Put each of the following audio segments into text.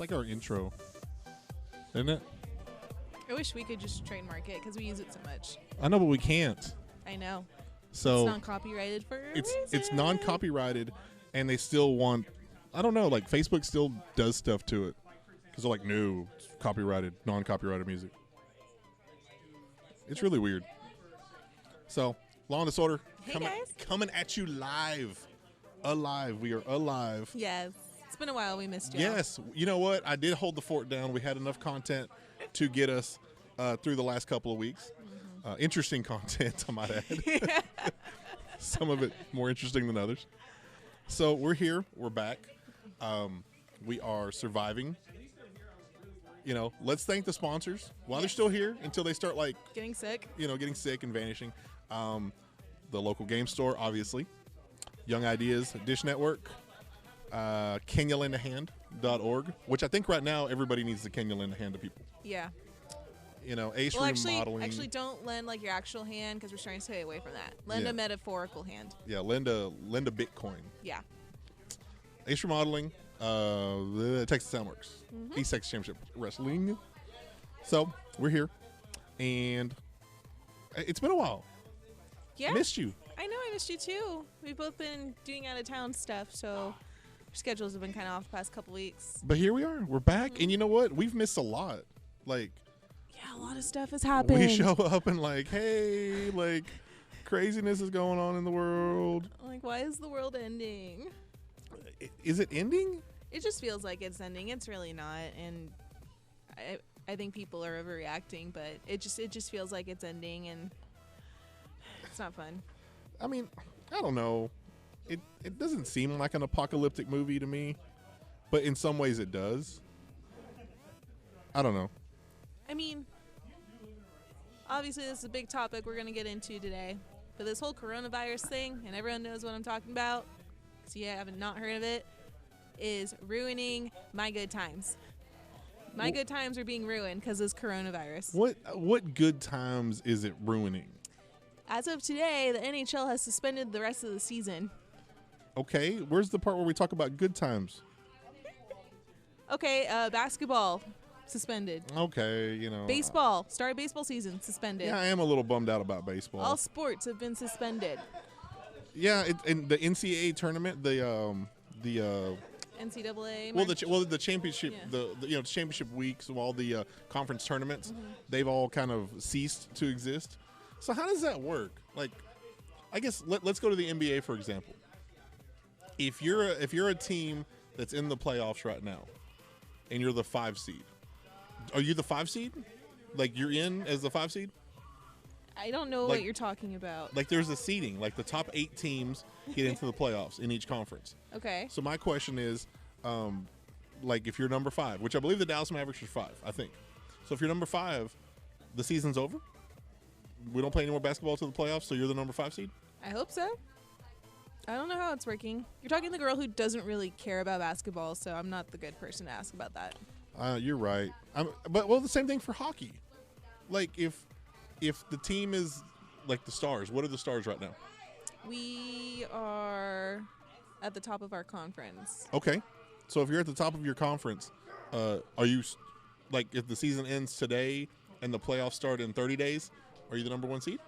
It's like our intro, isn't it? I wish we could just trademark it because we use it so much. I know, but we can't. I know. So it's non-copyrighted for a it's reason. non-copyrighted, and they still want. I don't know. Like Facebook still does stuff to it because they're like, no, it's copyrighted, non-copyrighted music. It's really weird. So, Law and Disorder Hey, guys. coming at you live. Alive. We are alive. Yes. It's been a while. We missed you. Yes. You know what? I did hold the fort down. We had enough content to get us through the last couple of weeks. Interesting content, I might add. Some of it more interesting than others. So we're here. We're back. We are surviving. You know, let's thank the sponsors while they're still here until they start Getting sick. getting sick and vanishing. The local game store, obviously. Young Ideas, Dish Network, KenyaLendAHand.org, which I think right now everybody needs to Kenya lend a hand to people. Yeah. You know, Ace Well, Room Modeling. actually, don't lend like your actual hand because we're trying to stay away from that. Lend Yeah. a metaphorical hand. Yeah, lend a Bitcoin. Yeah. Ace Remodeling, the Texas Soundworks, East Texas Championship Wrestling. So we're here, and it's been a while. Yeah. Missed you. I know. I missed you too. We've both been doing out of town stuff, so our schedules have been kind of off the past couple weeks. But here we are. We're back, and you know what? We've missed a lot. Like, Yeah, a lot of stuff has happened. we show up and like, hey, like, craziness is going on in the world. Like, why is the world ending? Is it ending? It just feels like it's ending. It's really not, and I think people are overreacting, but it just feels like it's ending, and it's not fun. I mean, I don't know. It doesn't seem like an apocalyptic movie to me, but in some ways it does. I don't know. I mean, obviously this is a big topic we're going to get into today, but this whole coronavirus thing, and everyone knows what I'm talking about, because you haven't not heard of it, is ruining my good times. My good times are being ruined because of this coronavirus. What good times is it ruining? As of today, the NHL has suspended the rest of the season. Okay, where's the part where we talk about good times? Okay, basketball suspended. Okay, you know. Baseball, start of baseball season suspended. Yeah, I am a little bummed out about baseball. All sports have been suspended. Yeah, in the NCAA tournament, the NCAA. the championship, Yeah. the championship weeks of all the conference tournaments, they've all kind of ceased to exist. So how does that work? Like, I guess let's go to the NBA for example. If you're a team that's in the playoffs right now, and you're the 5 seed, are you the 5 seed? Like you're in as the 5 seed? I don't know what you're talking about. Like there's a seeding, like the top 8 teams get into the playoffs in each conference. Okay. So my question is, like if you're number 5, which I believe the Dallas Mavericks are 5, I think. So if you're number 5, the season's over? We don't play any more basketball to the playoffs, so you're the number 5 seed? I hope so. I don't know how it's working. You're talking to the girl who doesn't really care about basketball, so I'm not the good person to ask about that. You're right. But the same thing for hockey. Like if the team is like the Stars, what are the Stars right now? We are at the top of our conference. Okay. So if you're at the top of your conference, are you like if the season ends today and the playoffs start in 30 days, are you the number 1 seed?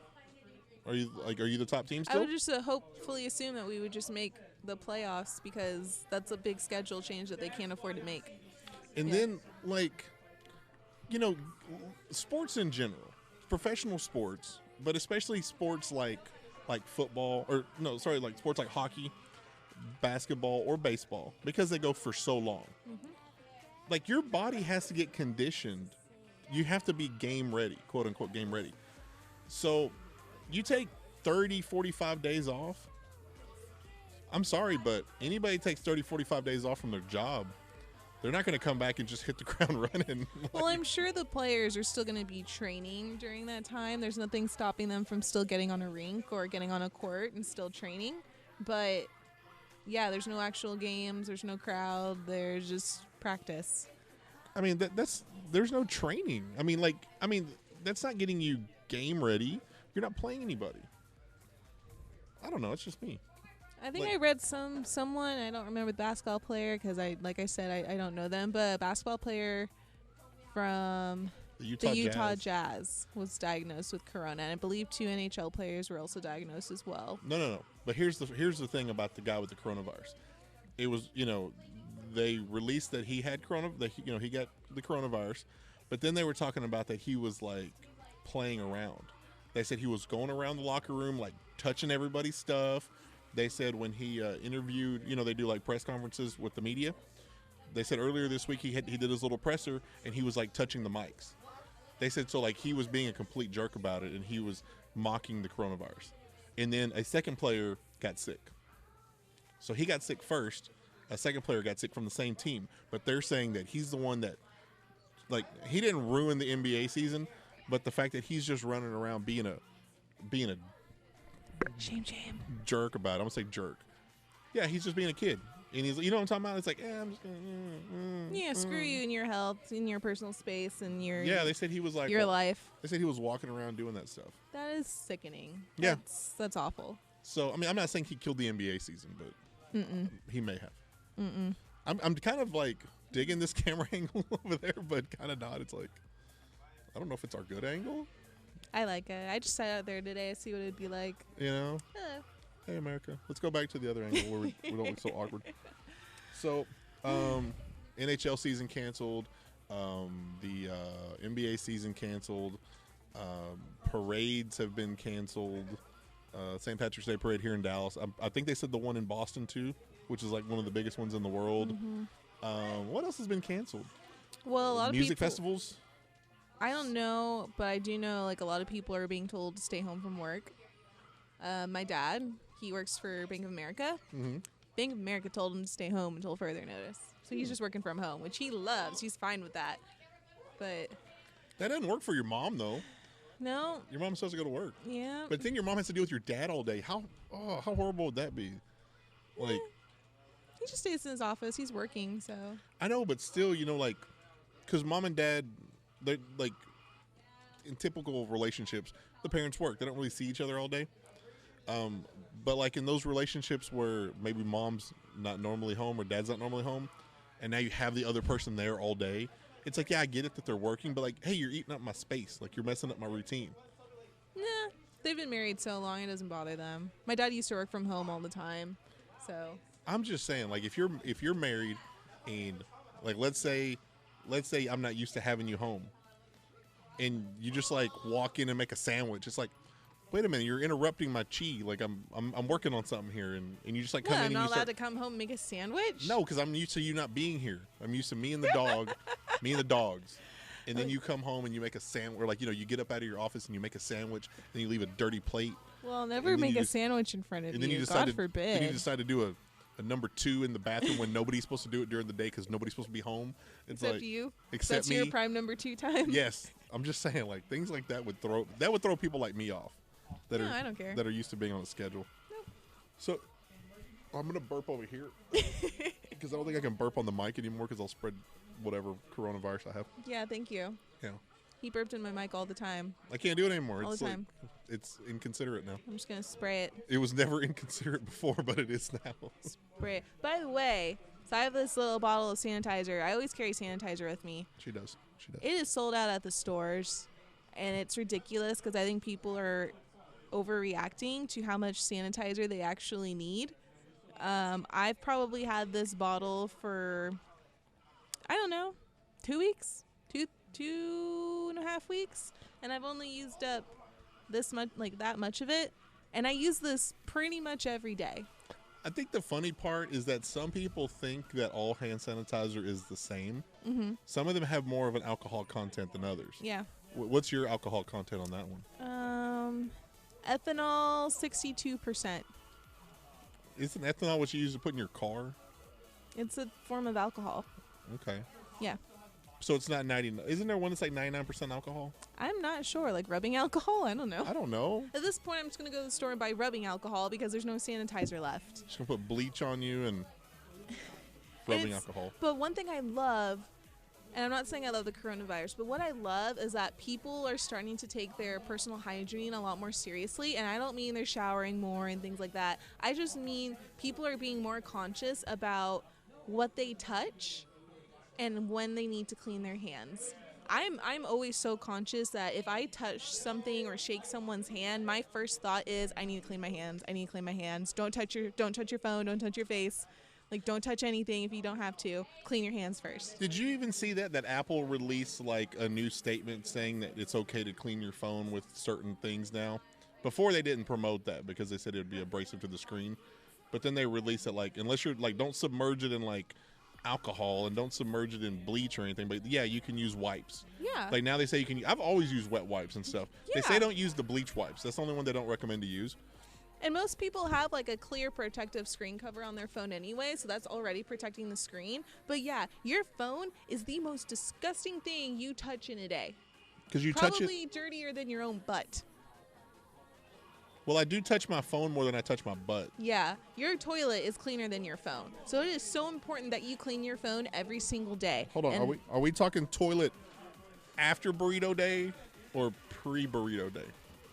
Are you the top team still? I would just hopefully assume that we would just make the playoffs because that's a big schedule change that they can't afford to make. And then sports in general, professional sports, but especially sports like football like sports like hockey, basketball, or baseball, because they go for so long. Like your body has to get conditioned. You have to be game ready, quote unquote game ready. So you take 30, 45 days off. I'm sorry, but anybody takes 30, 45 days off from their job, they're not going to come back and just hit the ground running. Well, I'm sure the players are still going to be training during that time. There's nothing stopping them from still getting on a rink or getting on a court and still training. But, yeah, there's no actual games. There's no crowd. There's just practice. I mean, there's no training. I mean, that's not getting you game ready. You're not playing anybody. I don't know. It's just me. I think Like- I read someone, I don't remember the basketball player because I don't know them, but a basketball player from The Utah Jazz was diagnosed with corona, and I believe 2 NHL players were also diagnosed as well. No. But here's the thing about the guy with the coronavirus. It was, they released that he had he got the coronavirus, but then they were talking about that he was like playing around. They said he was going around the locker room like touching everybody's stuff. They said when he interviewed, they do like press conferences with the media. They said earlier this week he did his little presser and he was like touching the mics. They said so like he was being a complete jerk about it and he was mocking the coronavirus. And then a second player got sick. So he got sick first. A second player got sick from the same team, but they're saying that he's the one that, like, he didn't ruin the NBA season, but the fact that he's just running around being a Shame. jerk about it. I'm gonna say jerk. Yeah, he's just being a kid, and he's, you know what I'm talking about? It's like, I'm just gonna. Yeah, screw you and your health, in your personal space, and your Yeah, they said he was like your life. They said he was walking around doing that stuff. That is sickening. Yeah. That's awful. So I mean, I'm not saying he killed the NBA season, but he may have. I'm kind of like digging this camera angle over there, but kind of not. It's like, I don't know if it's our good angle. I like it. I just sat out there today to see what it'd be like. Hey, America. Let's go back to the other angle where we don't look so awkward. So, NHL season canceled. The NBA season canceled. Parades have been canceled. St. Patrick's Day parade here in Dallas. I think they said the one in Boston too, which is like one of the biggest ones in the world. What else has been canceled? Well, a lot of music people, festivals. I don't know, but I do know like a lot of people are being told to stay home from work. My dad, he works for Bank of America. Bank of America told him to stay home until further notice. So he's just working from home, which he loves. He's fine with that. But That doesn't work for your mom though. no, Your mom's supposed to go to work. yeah. But then your mom has to deal with your dad all day. How horrible would that be? Like, He just stays in his office. He's working, so I know, but still, like, because mom and dad, they're like, in typical relationships, the parents work. They don't really see each other all day. But like in those relationships where maybe mom's not normally home or dad's not normally home, and now you have the other person there all day, it's like, yeah, I get it that they're working, but like, hey, you're eating up my space. Like, you're messing up my routine. nah. They've been married so long, it doesn't bother them. My dad used to work from home all the time, so I'm just saying, like, if you're married, and like, let's say I'm not used to having you home, and you just like walk in and make a sandwich. It's like, wait a minute, you're interrupting my chi. Like, I'm working on something here, and you just like come what, in I'm and not you allowed start. to come home and make a sandwich? No, because I'm used to you not being here. I'm used to me and the dog, me and the dogs. And then you come home and you make a sandwich, or like, you get up out of your office and you make a sandwich, and you leave a dirty plate. Well, I'll never And then make you a just- sandwich in front of And then you you. decide God forbid. Then you decide to do a number 2 in the bathroom when nobody's supposed to do it during the day because nobody's supposed to be home. It's Except like, you. except That's your me. prime number 2 time. Yes, I'm just saying, like, things like that would throw people like me off. That No, are I don't care. That are used to being on a schedule. So I'm gonna burp over here because I don't think I can burp on the mic anymore because I'll spread whatever coronavirus I have. Yeah, thank you. Yeah, He burped in my mic all the time. I can't do it anymore. All It's the like time. it's inconsiderate now. I'm just going to spray it. It was never inconsiderate before, but it is now. Spray it. By the way, so I have this little bottle of sanitizer. I always carry sanitizer with me. She does. It is sold out at the stores, and it's ridiculous because I think people are overreacting to how much sanitizer they actually need. I've probably had this bottle for, I don't know, 2 weeks, two and a half weeks, and I've only used up this much, like that much of it, and I use this pretty much every day. I think the funny part is that some people think that all hand sanitizer is the same. Mm-hmm. Some of them have more of an alcohol content than others. Yeah. What's your alcohol content on that one? Ethanol, 62%. Isn't ethanol what you use to put in your car? It's a form of alcohol. Okay. Yeah. So it's not 99. Isn't there one that's like 99% alcohol? I'm not sure. Like rubbing alcohol? I don't know. I don't know. At this point, I'm just going to go to the store and buy rubbing alcohol because there's no sanitizer left. Just gonna put bleach on you and rubbing It's- alcohol. But one thing I love And I'm not saying I love the coronavirus, but what I love is that people are starting to take their personal hygiene a lot more seriously. And I don't mean they're showering more and things like that. I just mean people are being more conscious about what they touch and when they need to clean their hands. I'm always so conscious that if I touch something or shake someone's hand, my first thought is I need to clean my hands. I need to clean my hands. Don't touch your phone, don't touch your face. Like, don't touch anything if you don't have to. Clean your hands first. Did you even see that Apple released like a new statement saying that it's okay to clean your phone with certain things now? Before they didn't promote that because they said it would be abrasive to the screen. But then they released it like, unless you're like, don't submerge it in like alcohol and don't submerge it in bleach or anything. But yeah, you can use wipes. Yeah. Like now they say you can, I've always used wet wipes and stuff. Yeah. They say don't use the bleach wipes. That's the only one they don't recommend to use. And most people have like a clear protective screen cover on their phone anyway, so that's already protecting the screen. But yeah, your phone is the most disgusting thing you touch in a day. Because you touch it. Probably dirtier than your own butt. Well, I do touch my phone more than I touch my butt. Yeah, your toilet is cleaner than your phone. So it is so important that you clean your phone every single day. Hold on, And are we talking toilet after burrito day or pre-burrito day?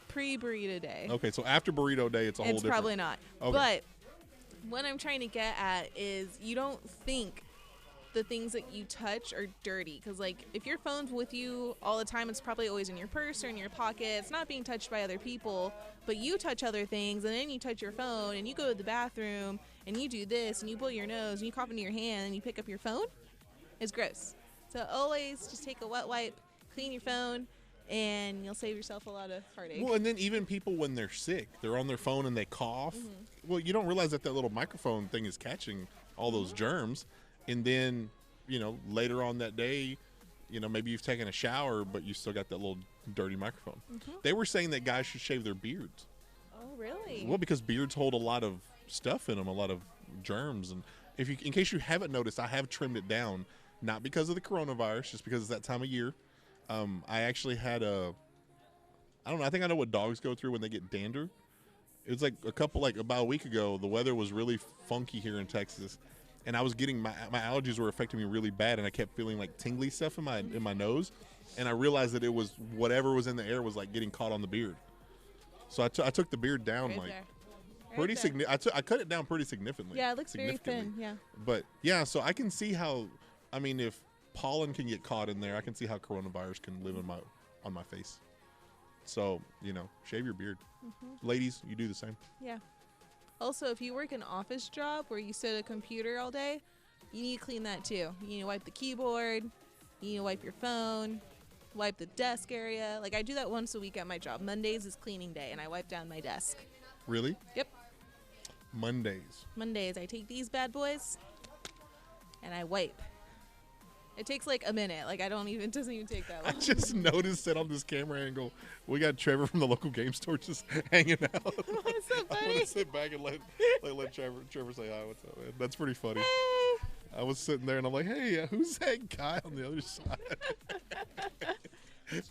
pre-burrito day. Okay, so after burrito day, it's a whole It's different. probably not. Okay. But what I'm trying to get at is you don't think the things that you touch are dirty. Because, like, if your phone's with you all the time, it's probably always in your purse or in your pocket. It's not being touched by other people. But you touch other things, and then you touch your phone, and you go to the bathroom, and you do this, and you blow your nose, and you cough into your hand, and you pick up your phone. It's gross. So always just take a wet wipe, clean your phone, and you'll save yourself a lot of heartache. Well, and then even people when they're sick, they're on their phone and they cough. Well, you don't realize that little microphone thing is catching all those germs. And then, later on that day, maybe you've taken a shower, but you still got that little dirty microphone. They were saying that guys should shave their beards. Oh, really? Well, because beards hold a lot of stuff in them, a lot of germs. And in case you haven't noticed, I have trimmed it down, not because of the coronavirus, just because it's that time of year. I actually had I think I know what dogs go through when they get dander. It was about a week ago, the weather was really funky here in Texas. And I was getting my allergies were affecting me really bad, and I kept feeling like tingly stuff in my nose, and I realized that it was whatever was in the air was like getting caught on the beard. So I took the beard down Right like there. pretty there. significant. I cut it down pretty significantly. Yeah, it looks very thin. Yeah. But yeah, so I can see how. I mean, if pollen can get caught in there, I can see how coronavirus can live on my face. So shave your beard, ladies. You do the same. Yeah. Also, if you work an office job where you sit at a computer all day, you need to clean that too. You need to wipe the keyboard. You need to wipe your phone. Wipe the desk area. Like, I do that once a week at my job. Mondays is cleaning day, and I wipe down my desk. Really? Yep. Mondays, I take these bad boys, and I wipe. It takes like a minute. Like, it doesn't even take that I long. just noticed that on this camera angle, we got Trevor from the local game store just hanging out. What's up, I want buddy? to sit back and let Trevor say hi. What's up, man? That's pretty funny. Hey. I was sitting there and I'm like, hey, who's that guy on the other side? it's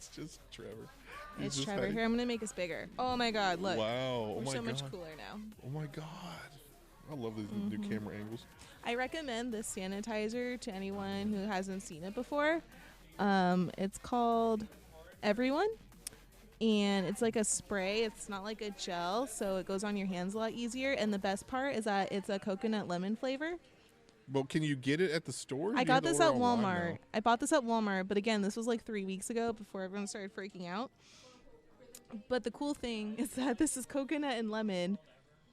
just Trevor. He's It's just Trevor. hanging- Here, I'm going to make us bigger. Oh, my God. Look. Wow. Oh We're my so god. much cooler now. Oh my god. I love these new camera angles. I recommend this sanitizer to anyone who hasn't seen it before. It's called Everyone, and it's like a spray. It's not like a gel, so it goes on your hands a lot easier. And the best part is that it's a coconut lemon flavor. But can you get it at the store? I You got have to this order at online Walmart. now. I bought this at Walmart, but again, this was like 3 weeks ago before everyone started freaking out. But the cool thing is that this is coconut and lemon,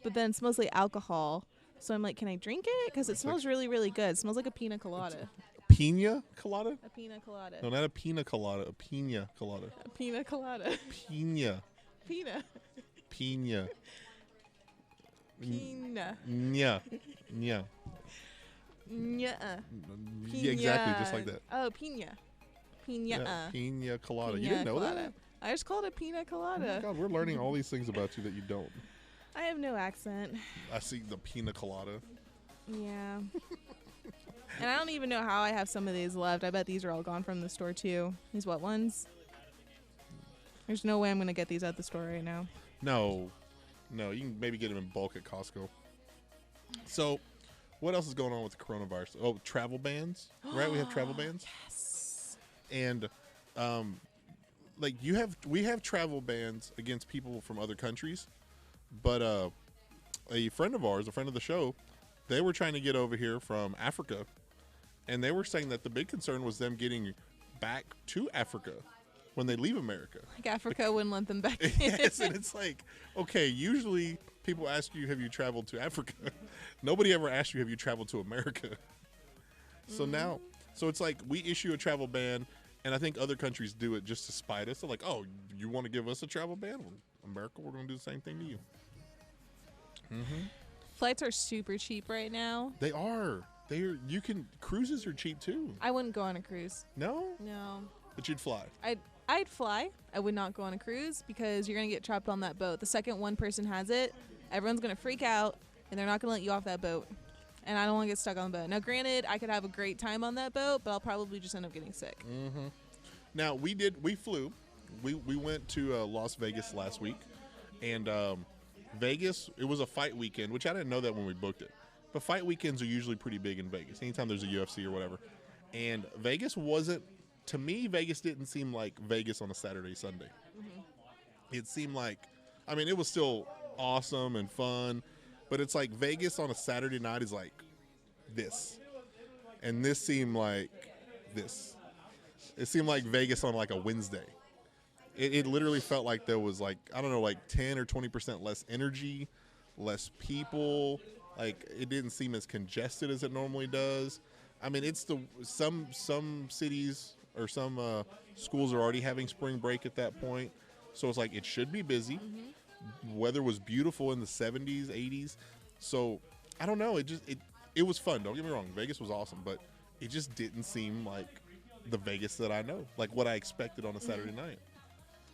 but then it smells like alcohol. So I'm like, can I drink it? Because it smells really, really good. It smells like a pina colada. Pina colada? A pina colada. No, not a pina colada. A pina colada. A pina colada. Pina. Pina. Pina. Pina. Nya. Nya. Nya. Yeah, exactly, just like that. Oh, pina. Pina. Yeah, pina colada. You Pina didn't know colada. that? I just called it pina Oh my colada. God, we're learning all these things about you that you don't. I have no accent. I see the pina colada. Yeah. And I don't even know how I have some of these left. I bet these are all gone from the store too. These what ones? There's no way I'm going to get these at the store right now. No, you can maybe get them in bulk at Costco. So, what else is going on with the coronavirus? Oh, travel bans, right? We have travel bans. Yes. And like we have travel bans against people from other countries, but a friend of ours, a friend of the show, they were trying to get over here from Africa, and they were saying that the big concern was them getting back to Africa when they leave America. Like Africa wouldn't let them back in. Yes, and it's like, okay, usually people ask you, have you traveled to Africa? Nobody ever asked you, have you traveled to America? So now, so it's like we issue a travel ban, and I think other countries do it just to spite us. They're like, oh, you want to give us a travel ban? Well, America, we're going to do the same thing to you. Flights are super cheap right now. They are. You can, cruises are cheap too. I wouldn't go on a cruise. No? No. But you'd fly. I'd fly. I would not go on a cruise because you're going to get trapped on that boat. The second one person has it, everyone's going to freak out, and they're not going to let you off that boat. And I don't want to get stuck on the boat. Now, granted, I could have a great time on that boat, but I'll probably just end up getting sick. Now, we flew. We went to Las Vegas last week, and Vegas, it was a fight weekend, which I didn't know that when we booked it. But fight weekends are usually pretty big in Vegas, anytime there's a UFC or whatever. And Vegas wasn't, to me, Vegas didn't seem like Vegas on a Saturday, Sunday. It seemed like, I mean, it was still awesome and fun, but it's like Vegas on a Saturday night is like this. And this seemed like this. It seemed like Vegas on like a Wednesday. It literally felt like there was like, I don't know, like 10 or 20% less energy, less people. Like, it didn't seem as congested as it normally does. I mean, it's some cities or some schools are already having spring break at that point. So it's like, it should be busy. Weather was beautiful in the 70s, 80s. So I don't know. It was fun. Don't get me wrong. Vegas was awesome, but it just didn't seem like the Vegas that I know, like what I expected on a Saturday night.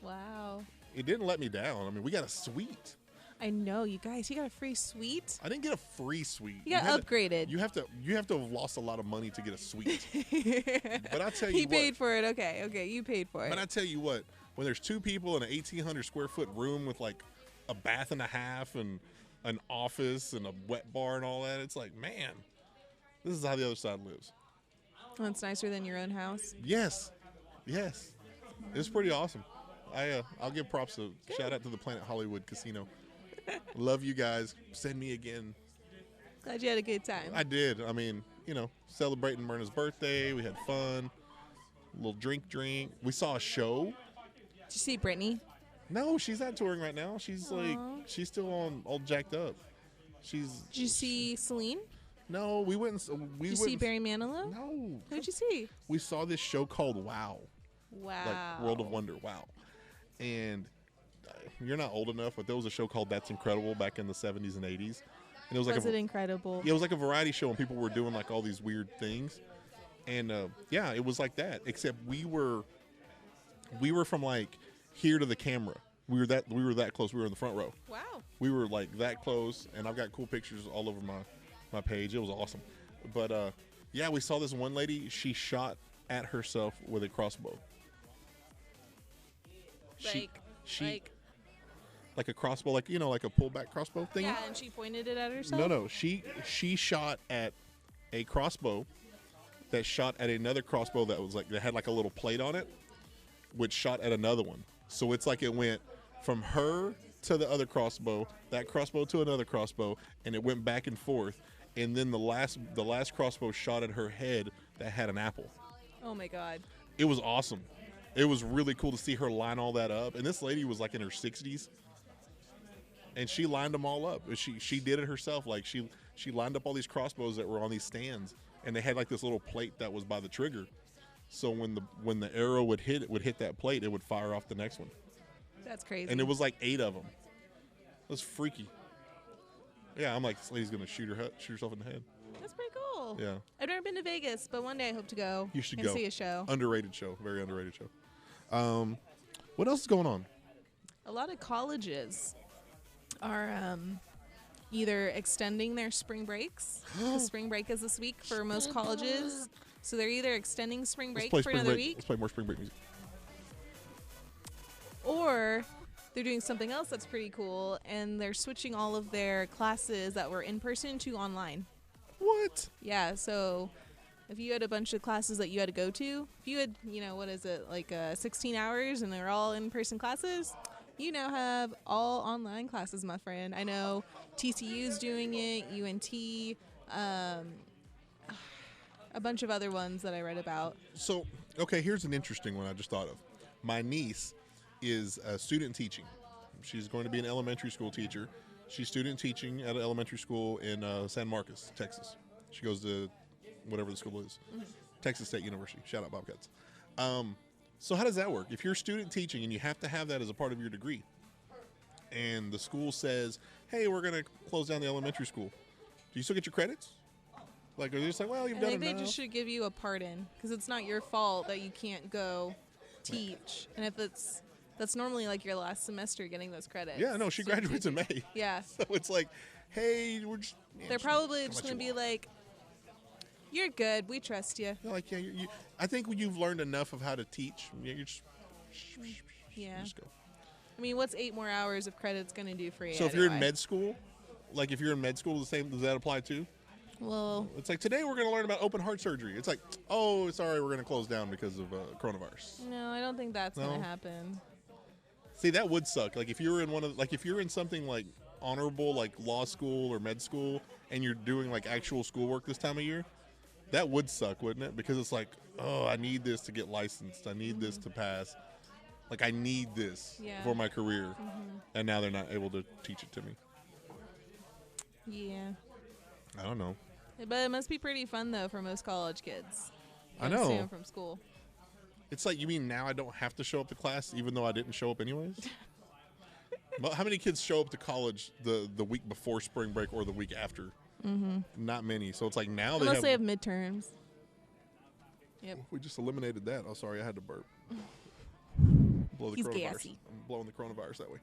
Wow. It didn't let me down. I mean, we got a suite. I know, you guys. You got a free suite? I didn't get a free suite. You got upgraded. You have to have lost a lot of money to get a suite. But I tell you He paid for it. Okay, you paid for it. But I tell you what, when there's two people in an 1,800 square foot room with like a bath and a half and an office and a wet bar and all that, it's like, man, this is how the other side lives. Well, it's nicer than your own house. Yes. It's pretty awesome. I'll give props to shout out to the Planet Hollywood Casino. Love you guys. Send me again. Glad you had a good time. I did. I mean, celebrating Myrna's birthday. We had fun. A little drink. We saw a show. Did you see Brittany? No, she's not touring right now. She's she's still all jacked up. Did you see Celine? No, we went. Did you see Barry Manilow? No. Who'd you see? We saw this show called Wow. Wow. Like World of Wonder. Wow. And you're not old enough, but there was a show called That's Incredible back in the 70s and 80s. And it was like it incredible? Yeah, it was like a variety show, and people were doing like all these weird things. And it was like that. Except we were from like here to the camera. We were that close. We were in the front row. Wow. We were like that close, and I've got cool pictures all over my page. It was awesome. But we saw this one lady. She shot at herself with a crossbow. Like a crossbow, like like a pullback crossbow thing. Yeah, and she pointed it at herself. No, she shot at a crossbow that shot at another crossbow that had like a little plate on it, which shot at another one. So it's like it went from her to the other crossbow, that crossbow to another crossbow, and it went back and forth. And then the last crossbow shot at her head that had an apple. Oh my God! It was awesome. It was really cool to see her line all that up. And this lady was like in her 60s. And she lined them all up. She did it herself. Like she lined up all these crossbows that were on these stands. And they had like this little plate that was by the trigger. So when the arrow would hit that plate, it would fire off the next one. That's crazy. And it was like 8 of them. It was freaky. Yeah, I'm like, this lady's going to shoot herself in the head. That's pretty cool. Yeah. I've never been to Vegas, but one day I hope to go. You should and go. See a show. Underrated show. Very underrated show. What else is going on? A lot of colleges are either extending their spring breaks. Because spring break is this week for most colleges. So they're either extending spring break for another week. Let's play more spring break music. Or they're doing something else that's pretty cool, and they're switching all of their classes that were in person to online. What? What? Yeah, so if you had a bunch of classes that you had to go to, if you had, you know, what is it, like 16 hours and they're all in-person classes, you now have all online classes, my friend. I know TCU's doing it, UNT, a bunch of other ones that I read about. So, okay, here's an interesting one I just thought of. My niece is student teaching. She's going to be an elementary school teacher. She's student teaching at an elementary school in San Marcos, Texas. She goes to whatever the school is, Texas State University. Shout out Bobcats. So how does that work? If you're student teaching and you have to have that as a part of your degree, and the school says, hey, we're going to close down the elementary school, do you still get your credits? Like, are they just like, well, you've I done think enough? they just should give you a pardon because it's not your fault that you can't go teach. And if that's normally like your last semester getting those credits. Yeah, no, she Student graduates in teaching. May. Yeah. So it's like, hey, we're just... They're probably just going to be like, you're good. We trust you. They're like, yeah, I think when you've learned enough of how to teach, you just... Yeah. Just go. I mean, what's 8 more hours of credits going to do for you? So if you're in med school, like if you're in med school, the same, does that apply too? Well, It's like, today we're going to learn about open heart surgery. It's like, oh, sorry, we're going to close down because of coronavirus. no, I don't think that's going No? to happen. See, that would suck. Like if you're in if you're in something like honorable, like law school or med school, and you're doing like actual schoolwork this time of year, that would suck, wouldn't it? Because it's like, oh, I need this to get licensed. I need this to pass. Like I need this Yeah. for my career, and now they're not able to teach it to me. Yeah. I don't know. But it must be pretty fun, though, for most college kids. I to see know. 'em from school. It's like, you mean now I don't have to show up to class even though I didn't show up anyways? But how many kids show up to college the week before spring break or the week after? Not many. So it's like now Unless they have midterms. Yep. We just eliminated that. Oh, sorry, I had to burp. Blow the He's coronavirus. gassy. I'm blowing the coronavirus that way.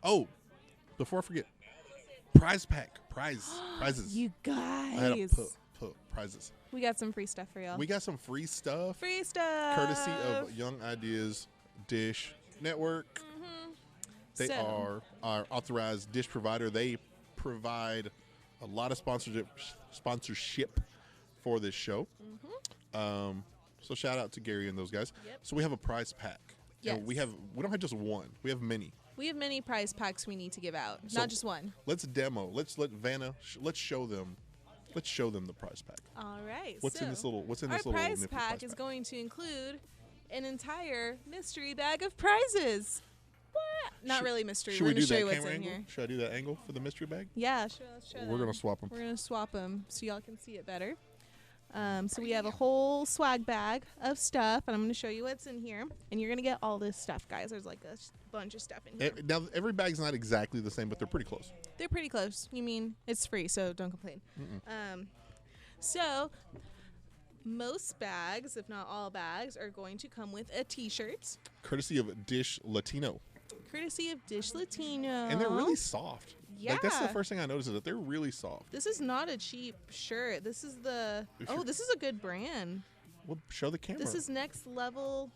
Oh, before I forget, prizes. You I had guys. to put prizes. We got some free stuff for y'all. We got some free stuff, free stuff. courtesy of Young Ideas Dish Network. They So- are our authorized dish provider. They provide a lot of sponsorship for this show. So shout out to Gary and those guys. Yep. So we have a prize pack. Yes. And we don't have just one. We have many. We have many prize packs we need to give out, So- not just one. Let's demo. Let's let Vanna. Let's show them. Let's show them the prize pack. All right. What's in so this little? What's in our this little? prize nifty pack prize is pack? going to include an entire mystery bag of prizes. What? Not really mystery. Should We're we going do to show that you what's camera in angle? here. Should I do that angle for the mystery bag? Yeah, sure. Let's show We're them. gonna swap them. We're going to swap them so y'all can see it better. So we have a whole swag bag of stuff, and I'm going to show you what's in here. And you're going to get all this stuff, guys. There's like a bunch of stuff in here. Now every bag's not exactly the same, but they're pretty close. They're pretty close. You mean it's free, so don't complain. So most bags, if not all bags, are going to come with a T-shirt, Courtesy of Dish Latino, courtesy of Dish Latino. and they're really soft. Like that's the Yeah. first thing I noticed is that they're really soft. This is not a cheap shirt. This is the. If Oh, you're- this is a good brand. Well, show the camera. This is next level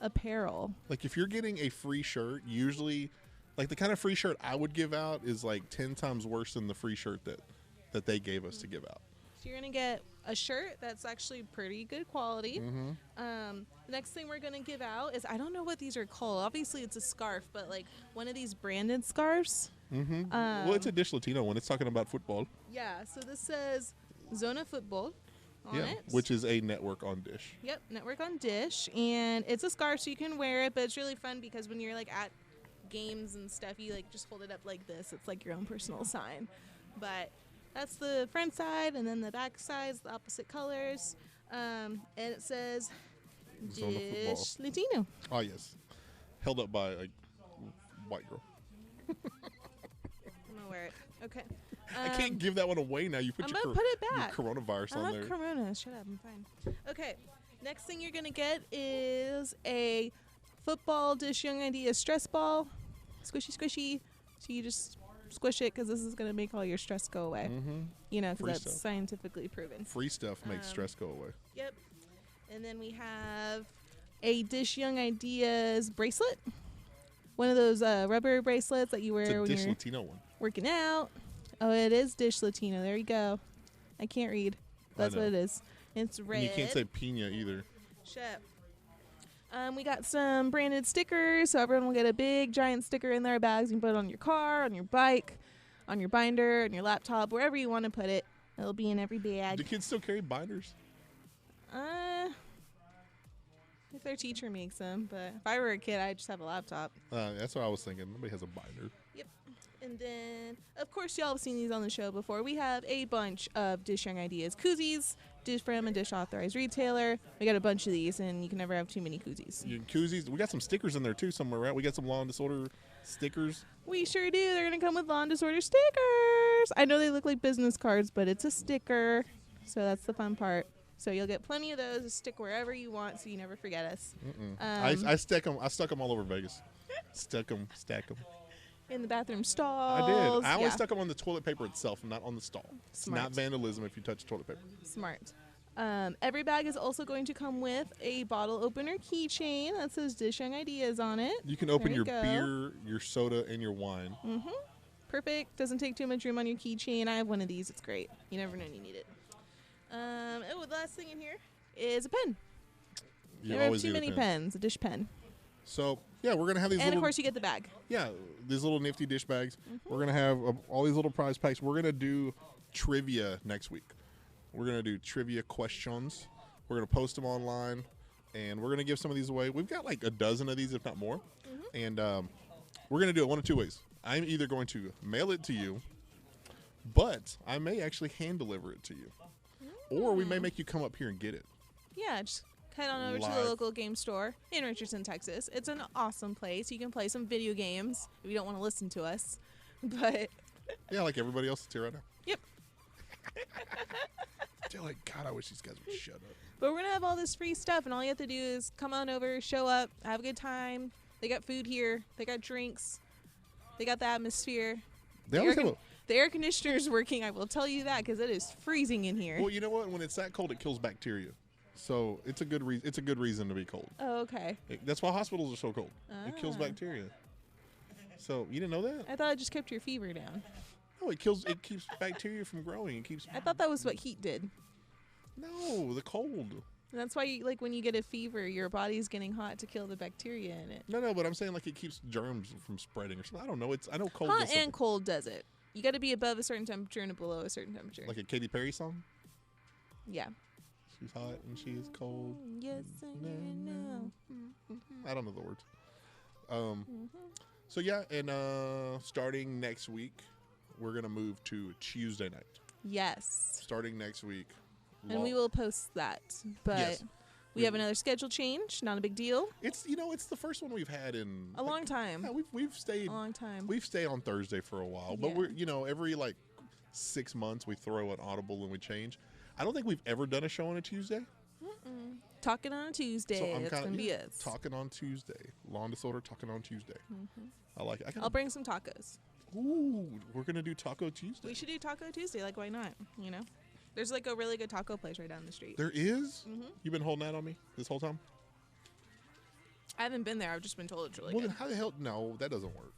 apparel. Like if you're getting a free shirt, usually, like the kind of free shirt I would give out is like 10 times worse than the free shirt that they gave us to give out. So you're gonna get a shirt that's actually pretty good quality. The next thing we're gonna give out is, I don't know what these are called. Obviously it's a scarf, but like one of these branded scarves. Well, it's a Dish Latino one. It's talking about football. Yeah. So this says Zona Football on Yeah, it. which is a network on Dish. Yep, network on Dish, and it's a scarf, so you can wear it. But it's really fun because when you're like at games and stuff, you like just hold it up like this. It's like your own personal sign. But that's the front side, and then the back side's the opposite colors. And it says Zona Football. Dish Latino. Oh yes, held up by a white girl. I'm gonna wear it. Okay. I can't give that one away now. You put I'm your, gonna put it back. your coronavirus I on have there. Corona. Shut up. I'm fine. Okay. Next thing you're gonna get is a football Dish Young Ideas stress ball. Squishy, squishy. So you just squish it because this is gonna make all your stress go away. You know, Free because that's stuff. scientifically proven. Free stuff makes stress go away. Yep. And then we have a Dish Young Ideas bracelet. One of those rubber bracelets that you It's wear a when Dish you're Latino one. working out. Oh, it is Dish Latino. There you go. I can't read. That's know. what it is. It's red. And you can't say pina either. Shit. We got some branded stickers, so everyone will get a big giant sticker in their bags. You can put it on your car, on your bike, on your binder, on your laptop, wherever you want to put it. It'll be in every bag. Do kids still carry binders? If their teacher makes them, but if I were a kid, I'd just have a laptop. That's what I was thinking. Nobody has a binder. Yep. And then, of course, y'all have seen these on the show before. We have a bunch of Dish Young Ideas koozies, Dish from and Dish Authorized Retailer. We got a bunch of these, and you can never have too many koozies. Koozies. We got some stickers in there, too, somewhere, right? We got some Law and Disorder stickers. We sure do. They're going to come with Law and Disorder stickers. I know they look like business cards, but it's a sticker, so that's the fun part. So you'll get plenty of those to stick wherever you want, so you never forget us. I stuck them all over Vegas. Stack them. In the bathroom stalls. I did. I always stuck them on the toilet paper itself, not on the stall. Smart. It's not vandalism if you touch toilet paper. Smart. Every bag is also going to come with a bottle opener keychain that says Dish Young Ideas on it. You can open There your you go. beer, your soda, and your wine. Perfect. Doesn't take too much room on your keychain. I have one of these. It's great. You never know when you need it. The last thing in here is a pen. You Never have always too need a many pen. pens. A dish pen. So, yeah, we're going to have these And little... of course, you get the bag. Yeah, these little nifty dish bags. We're going to have all these little prize packs. We're going to do trivia next week. We're going to do trivia questions. We're going to post them online, and we're going to give some of these away. We've got like a dozen of these, if not more. And we're going to do it one of two ways. I'm either going to mail it to you, but I may actually hand deliver it to you. Or we may make you come up here and get it. Yeah, just head on over to Live. the local game store in Richardson, Texas. It's an awesome place. You can play some video games if you don't want to listen to us. But, Yeah, like everybody else that's here right now. yep. They're like, God, I wish these guys would shut up. But we're going to have all this free stuff, and all you have to do is come on over, show up, have a good time. They got food here. They got drinks. They got the atmosphere. They always have a... The air conditioner is working, I will tell you that, because it is freezing in here. Well, you know what? When it's that cold, it kills bacteria. So it's a good reason to be cold. Oh, okay. That's why hospitals are so cold. It kills Ah. bacteria. So you didn't know that? I thought it just kept your fever down. No, it keeps bacteria from growing. It keeps. I thought that was what heat did. No, the cold. And that's why, like, when you get a fever, your body's getting hot to kill the bacteria in it. No, but I'm saying like it keeps germs from spreading or something. I don't know. I know cold. Hot does and something. cold does it. You got to be above a certain temperature and below a certain temperature. Like a Katy Perry song. Yeah. She's hot and she's cold. Yes, I know. I don't know the words. So yeah, and starting next week, we're gonna move to Tuesday night. Yes. Starting next week. And we will post that. But Yes. we have another schedule change. Not a big deal. It's the first one we've had in A long time. Yeah, we've stayed A long time. We've stayed on Thursday for a while, but Yeah. we're every like 6 months we throw an audible and we change. I don't think we've ever done a show on a Tuesday. Talking on a Tuesday. So I'm That's kind going of to be us. talking on Tuesday. Law and Disorder talking on Tuesday. I like it. I'll bring some tacos. Ooh, we're gonna do Taco Tuesday. We should do Taco Tuesday. Like, why not? You know? There's like a really good taco place right down the street. There is? You've been holding out on me this whole time? I haven't been there. I've just been told it's really Well, good. then how the hell? No, that doesn't work.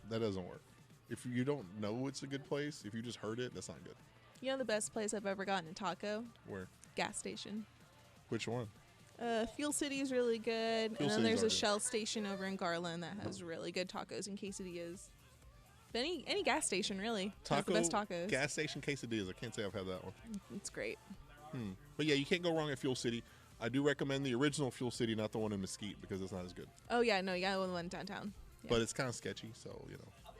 That doesn't work. If you don't know it's a good place, if you just heard it, that's not good. You know the best place I've ever gotten a taco? Where? Gas station. Which one? Fuel City is really good. Fuel And then City's there's a alright. Shell station over in Garland that has really good tacos and quesadillas. But any gas station, really, has the best tacos. Gas station quesadillas. I can't say I've had that one. It's great. But yeah, you can't go wrong at Fuel City. I do recommend the original Fuel City, not the one in Mesquite, because it's not as good. Oh, yeah, no, you got one downtown. Yeah. But it's kind of sketchy, so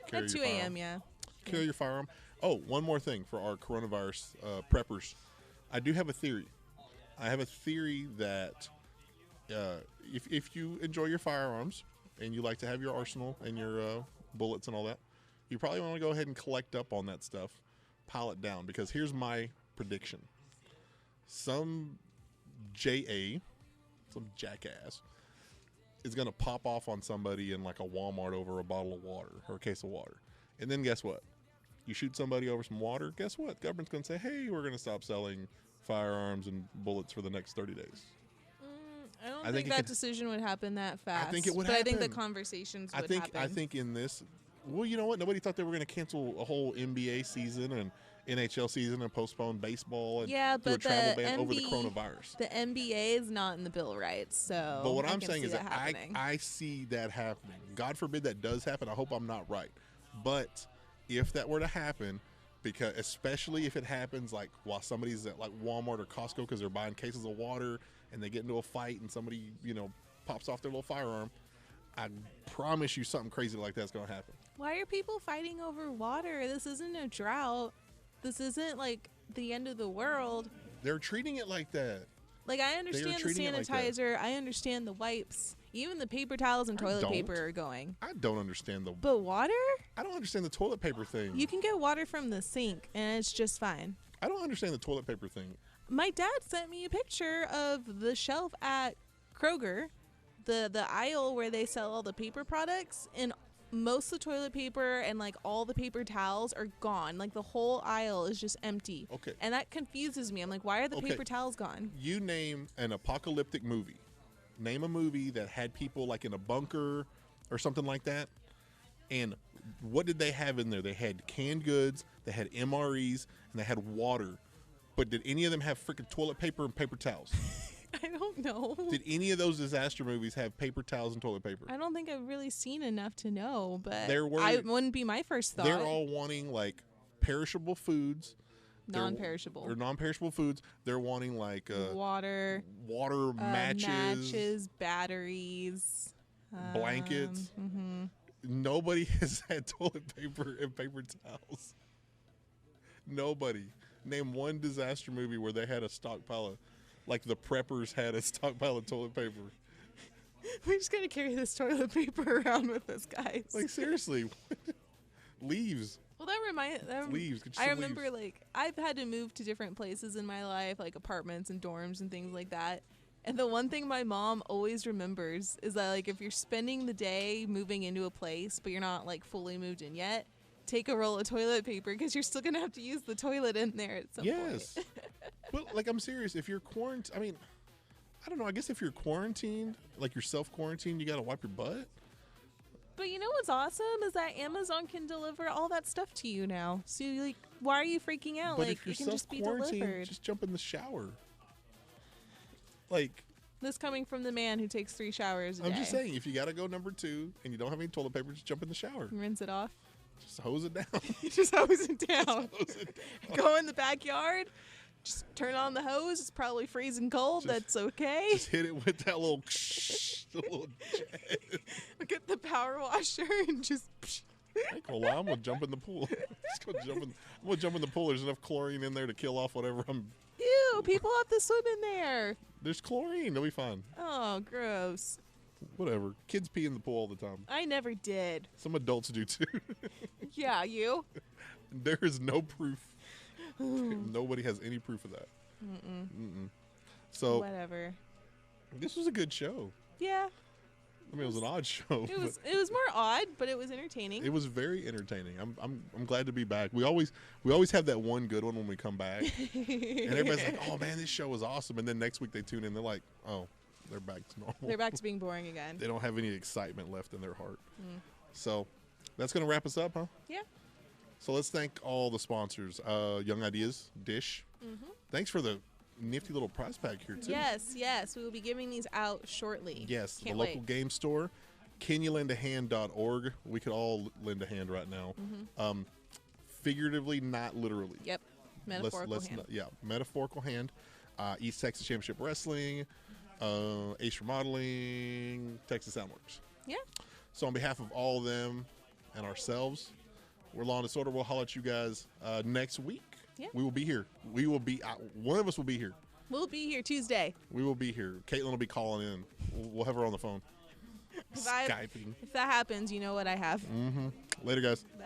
carry At your 2 firearm. a.m., yeah. Carry your firearm. Oh, one more thing for our coronavirus preppers. I do have a theory. I have a theory that if you enjoy your firearms and you like to have your arsenal and your bullets and all that, you probably want to go ahead and collect up on that stuff, pile it down, because here's my prediction. Some JA, some jackass, is going to pop off on somebody in like a Walmart over a bottle of water or a case of water. And then guess what? You shoot somebody over some water, guess what? Government's going to say, hey, we're going to stop selling firearms and bullets for the next 30 days. I don't I think think it that could- decision would happen that fast. think it would but I think the happen. conversations I would think happen. I think in this, Well, you know what? Nobody thought they were going to cancel a whole NBA season and NHL season and postpone baseball and Yeah, do a but travel the ban over the coronavirus. The NBA is not in the bill of rights, so. But what I I'm can saying see is that happening. I see that happening. God forbid that does happen. I hope I'm not right. But if that were to happen, because especially if it happens like while somebody's at like Walmart or Costco because they're buying cases of water and they get into a fight and somebody, pops off their little firearm, I promise you something crazy like that's going to happen. Why are people fighting over water? This isn't a drought. This isn't like the end of the world. They're treating it like that. Like, I understand the treating it like that. sanitizer. I understand the wipes. Even the paper towels and toilet paper are going. I don't understand But water? I don't understand the toilet paper thing. You can get water from the sink, and it's just fine. I don't understand the toilet paper thing. My dad sent me a picture of the shelf at Kroger, the aisle where they sell all the paper products, and most of the toilet paper and like all the paper towels are gone. Like the whole aisle is just empty. Okay. And that confuses me. I'm like, why are the paper towels gone? You name an apocalyptic movie. Name a movie that had people like in a bunker or something like that. And what did they have in there? They had canned goods, they had MREs, and they had water. But did any of them have freaking toilet paper and paper towels? I don't know. Did any of those disaster movies have paper towels and toilet paper? I don't think I've really seen enough to know, but There were- I wouldn't be my first thought. They're all wanting like perishable foods. non-perishable. Or non-perishable foods. They're wanting like Water, matches, batteries, blankets. Nobody has had toilet paper and paper towels. Nobody. Name one disaster movie where they had a stockpile of, like the preppers had a stockpile of toilet paper. We're just gonna carry this toilet paper around with us, guys. Like seriously, leaves. Well, that reminds Leaves. Get you I some remember leaves. like I've had to move to different places in my life, like apartments and dorms and things like that. And the one thing my mom always remembers is that like if you're spending the day moving into a place but you're not like fully moved in yet, take a roll of toilet paper because you're still gonna have to use the toilet in there at some point. Yes. But like I'm serious. If you're quarantined, I mean, I don't know. I guess if you're quarantined, like you're self-quarantined, you gotta wipe your butt. But you know what's awesome is that Amazon can deliver all that stuff to you now. So like, why are you freaking out? But Like if you're it can just be self-quarantined, delivered. just jump in the shower. Like This coming from the man who takes 3 showers a day. I'm just saying, if you gotta go number 2 and you don't have any toilet paper, just jump in the shower. Rinse it off. Just hose it down. Just hose it down. Hose it down. Go in the backyard. Just turn on the hose. It's probably freezing cold. That's okay. Just hit it with that little, the little jet. Get the power washer and just. Well, I'm gonna jump in the pool. I'm gonna jump in the pool. There's enough chlorine in there to kill off whatever I'm. Ew! People have to swim in there. There's chlorine. They'll be fine. Oh, gross. Whatever. Kids pee in the pool all the time. I never did. Some adults do too. Yeah, you. There is no proof. Nobody has any proof of that. So Whatever. this was a good show. Yeah. I mean, it was an odd show. It was more odd, but it was entertaining. It was very entertaining. I'm glad to be back. We always have that one good one when we come back, and everybody's like, "Oh man, this show was awesome." And then next week they tune in, they're like, "Oh, they're back to normal." They're back to being boring again. They don't have any excitement left in their heart. So that's gonna wrap us up, huh? Yeah. So let's thank all the sponsors: Young Ideas, Dish. Thanks for the nifty little prize pack here too. Yes. We will be giving these out shortly. Yes, Can't the local wait. game store, CanYouLendAHand.org. We could all lend a hand right now. Figuratively, not literally. Yep. Metaphorical hand. Metaphorical hand. East Texas Championship Wrestling, Ace Remodeling, Texas Soundworks. Yeah. So on behalf of all of them and ourselves, we're Law and Disorder. We'll holler at you guys next week. Yeah. We will be here. We will be. One of us will be here. We'll be here Tuesday. We will be here. Caitlin will be calling in. We'll have her on the phone. Skyping. If that happens, you know what I have. Later, guys. Bye.